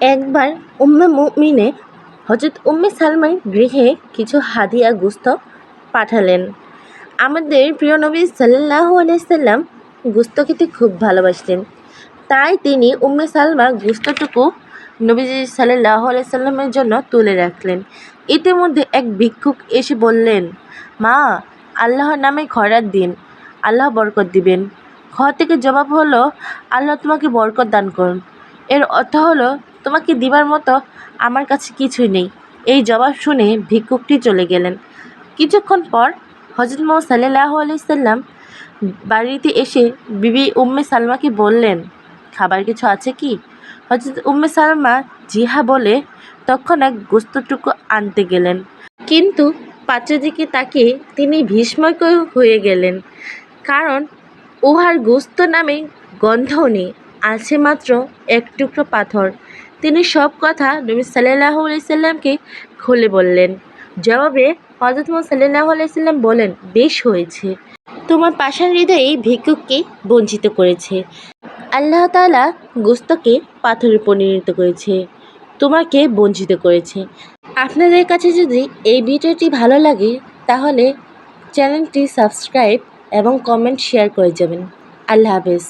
একবার উম্মে মুমিনে হযরত উম্মে সালমার গৃহে কিছু হাদিয়া গোশত পাঠালেন। আমাদের প্রিয় নবী সাল্লাল্লাহু আলাইহি সাল্লাম গোশত খেতে খুব ভালোবাসতেন। তাই তিনি উম্মে সালমা গোশতটুকু নবীজি সাল্লাল্লাহু আলাইহি সাল্লামের জন্য তুলে রাখলেন। ইতিমধ্যে এক ভিক্ষুক এসে বললেন, মা, আল্লাহর নামে খয়রাত দিন, আল্লাহ বরকত দিবেন। ঘর থেকে জবাব হলো, আল্লাহ তোমাকে বরকত দান করুন। এর অর্থ হলো, তোমাকে দিবার মতো আমার কাছে কিছুই নেই। এই জবাব শুনে ভিক্ষুকটি চলে গেলেন। কিছুক্ষণ পর হযরত মুহাম্মদ সাল্লাল্লাহু আলাইহি সাল্লাম বাড়িতে এসে বিবি উম্মে সালমাকে বললেন, খাবার কিছু আছে কি? হযরত উম্মে সালমা জি হ্যাঁ বলে তৎক্ষণাৎ গোশতটুকু আনতে গেলেন। কিন্তু পাত্রের দিকে তাকিয়ে তিনি বিস্ময় হয়ে গেলেন, কারণ উহার গোশত নামে গন্ধও নেই, আছে মাত্র এক টুকরো পাথর। তিনি সব কথা নবী সাল্লাল্লাহু আলাইহি সাল্লামকে খুলে বললেন। জবাবে হযরত মুহাম্মদ সাল্লাল্লাহু আলাইহি সাল্লাম বলেন, বেশ হয়েছে, তোমার পাষাণ হৃদয় এই ভিক্ষুককে বঞ্চিত করেছে। আল্লাহ তাআলা গোশতকে পাথরে পরিণত করেছে, তোমাকে বঞ্চিত করেছে। আপনাদের কাছে যদি এই ভিডিওটি ভালো লাগে তাহলে চ্যানেলটি সাবস্ক্রাইব এবং কমেন্ট শেয়ার করে যাবেন। আল্লাহ হাফেজ।